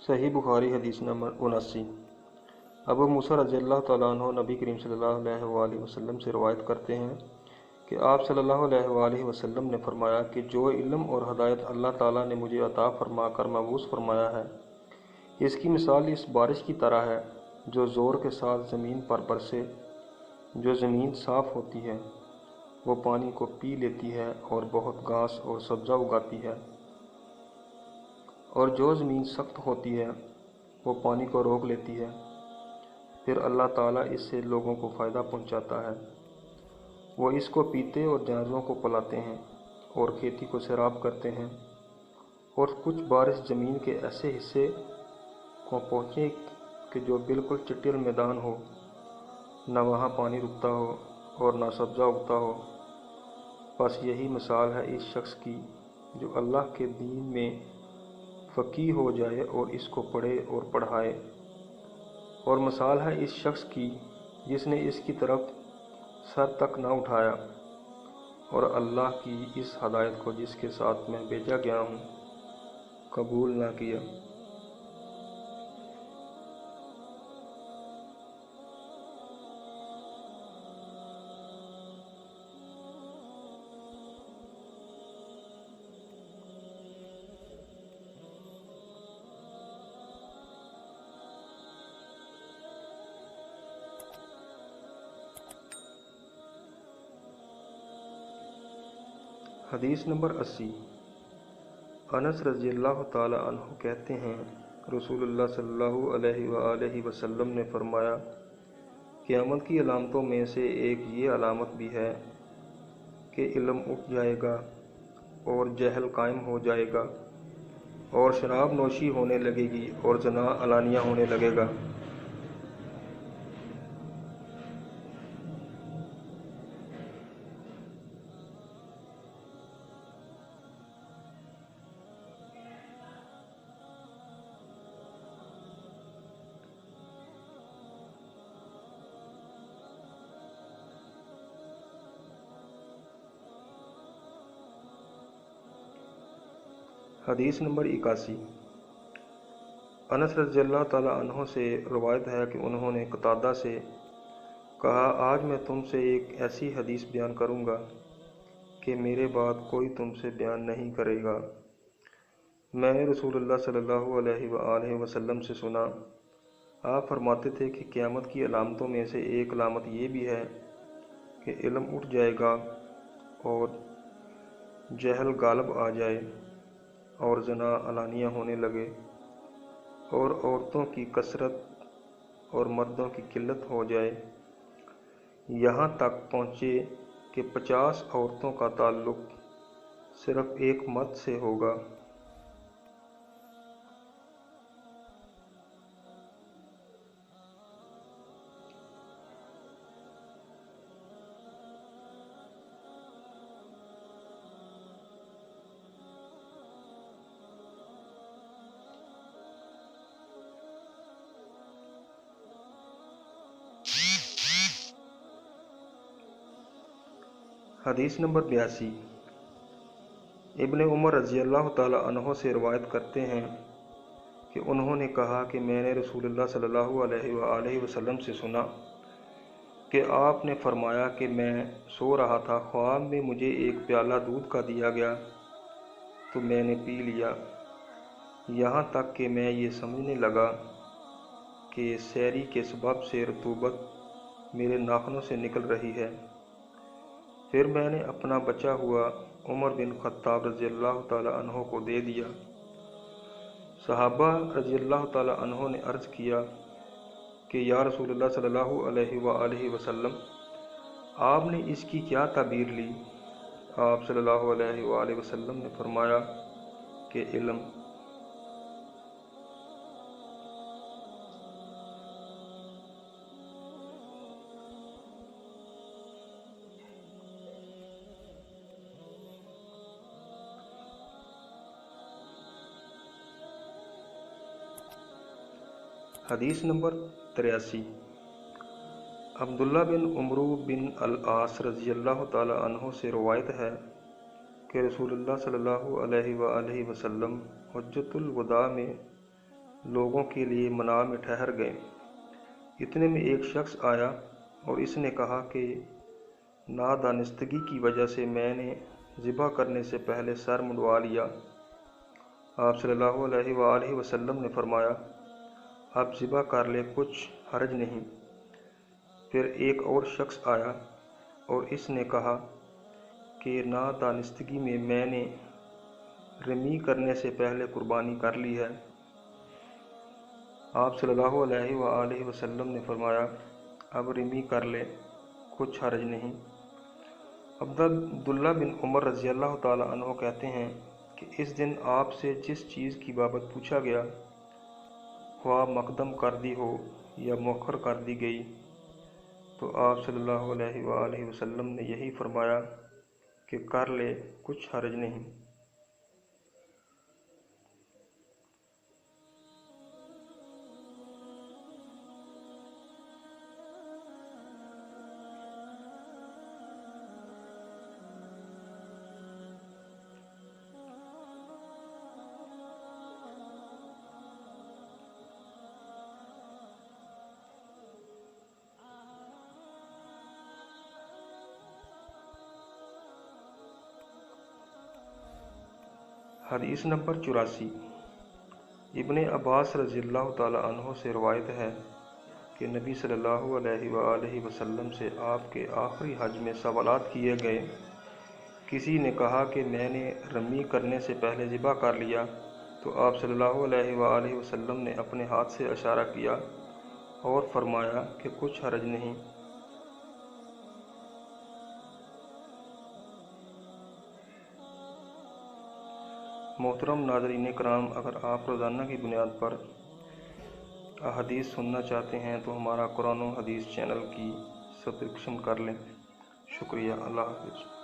صحیح بخاری حدیث نمبر 79۔ ابو موسیٰ رضی اللہ تعالیٰ عنہ نبی کریم صلی اللہ علیہ وآلہ وسلم سے روایت کرتے ہیں کہ آپ صلی اللہ علیہ وآلہ وسلم نے فرمایا کہ جو علم اور ہدایت اللہ تعالیٰ نے مجھے عطا فرما کر مبعوث فرمایا ہے، اس کی مثال اس بارش کی طرح ہے جو زور کے ساتھ زمین پر برسے۔ جو زمین صاف ہوتی ہے وہ پانی کو پی لیتی ہے اور بہت گھاس اور سبزہ اگاتی ہے، اور جو زمین سخت ہوتی ہے وہ پانی کو روک لیتی ہے۔ پھر اللہ تعالیٰ اس سے لوگوں کو فائدہ پہنچاتا ہے، وہ اس کو پیتے اور جانوروں کو پلاتے ہیں اور کھیتی کو سیراب کرتے ہیں۔ اور کچھ بارش زمین کے ایسے حصے کو پہنچے کہ جو بالکل چٹیل میدان ہو، نہ وہاں پانی رکتا ہو اور نہ سبزہ اگتا ہو۔ بس یہی مثال ہے اس شخص کی جو اللہ کے دین میں فقیہ ہو جائے اور اس کو پڑھے اور پڑھائے، اور مثال ہے اس شخص کی جس نے اس کی طرف سر تک نہ اٹھایا اور اللہ کی اس ہدایت کو جس کے ساتھ میں بھیجا گیا ہوں قبول نہ کیا۔ حدیث نمبر 80۔ انس رضی اللہ تعالیٰ عنہ کہتے ہیں رسول اللہ صلی اللہ علیہ وآلہ وسلم نے فرمایا، قیامت کی علامتوں میں سے ایک یہ علامت بھی ہے کہ علم اٹھ جائے گا اور جہل قائم ہو جائے گا، اور شراب نوشی ہونے لگے گی اور زنا علانیہ ہونے لگے گا۔ حدیث نمبر 81۔ انس رضی اللہ تعالیٰ عنہ سے روایت ہے کہ انہوں نے قتادہ سے کہا، آج میں تم سے ایک ایسی حدیث بیان کروں گا کہ میرے بعد کوئی تم سے بیان نہیں کرے گا۔ میں نے رسول اللہ صلی اللہ علیہ وآلہ وسلم سے سنا، آپ فرماتے تھے کہ قیامت کی علامتوں میں سے ایک علامت یہ بھی ہے کہ علم اٹھ جائے گا اور جہل غالب آ جائے اور زنا علانیہ ہونے لگے اور عورتوں کی کثرت اور مردوں کی قلت ہو جائے، یہاں تک پہنچے کہ 50 عورتوں کا تعلق صرف ایک مرد سے ہوگا۔ حدیث نمبر 82۔ ابن عمر رضی اللہ تعالیٰ عنہ سے روایت کرتے ہیں کہ انہوں نے کہا کہ میں نے رسول اللہ صلی اللہ علیہ وآلہ وسلم سے سنا کہ آپ نے فرمایا کہ میں سو رہا تھا، خواب میں مجھے ایک پیالہ دودھ کا دیا گیا تو میں نے پی لیا، یہاں تک کہ میں یہ سمجھنے لگا کہ سیری کے سبب سے رطوبت میرے ناخنوں سے نکل رہی ہے۔ پھر میں نے اپنا بچا ہوا عمر بن خطاب رضی اللہ تعالیٰ عنہ کو دے دیا۔ صحابہ رضی اللہ تعالیٰ عنہ نے عرض کیا کہ یا رسول اللہ صلی اللہ علیہ وآلہ وسلم، آپ نے اس کی کیا تعبیر لی؟ آپ صلی اللہ علیہ وآلہ وسلم نے فرمایا کہ علم۔ حدیث نمبر 83۔ عبداللہ بن عمرو بن العاص رضی اللہ تعالیٰ عنہ سے روایت ہے کہ رسول اللہ صلی اللہ علیہ وآلہ وسلم حجۃ الوداع میں لوگوں کے لیے منع میں ٹھہر گئے۔ اتنے میں ایک شخص آیا اور اس نے کہا کہ نادانستگی کی وجہ سے میں نے ذبح کرنے سے پہلے سر منڈوا لیا۔ آپ صلی اللہ علیہ وآلہ وسلم نے فرمایا، اب ذبح کر لے، کچھ حرج نہیں۔ پھر ایک اور شخص آیا اور اس نے کہا کہ نادانستگی میں میں نے رمی کرنے سے پہلے قربانی کر لی ہے۔ آپ صلی اللہ علیہ وآلہ وسلم نے فرمایا، اب رمی کر لے، کچھ حرج نہیں۔ عبداللہ بن عمر رضی اللہ تعالیٰ عنہ کہتے ہیں کہ اس دن آپ سے جس چیز کی بابت پوچھا گیا، خواہ مقدم کر دی ہو یا مؤخر کر دی گئی، تو آپ صلی اللہ علیہ وآلہ وسلم نے یہی فرمایا کہ کر لے، کچھ حرج نہیں۔ حدیث نمبر 84۔ ابن عباس رضی اللہ تعالیٰ عنہ سے روایت ہے کہ نبی صلی اللہ علیہ وآلہ وسلم سے آپ کے آخری حج میں سوالات کیے گئے۔ کسی نے کہا کہ میں نے رمی کرنے سے پہلے ذبح کر لیا، تو آپ صلی اللہ علیہ وآلہ وسلم نے اپنے ہاتھ سے اشارہ کیا اور فرمایا کہ کچھ حرج نہیں۔ محترم ناظرین کرام، اگر آپ روزانہ کی بنیاد پر احادیث سننا چاہتے ہیں تو ہمارا قرآن و حدیث چینل کی سبسکرپشن کر لیں۔ شکریہ۔ اللہ حافظ۔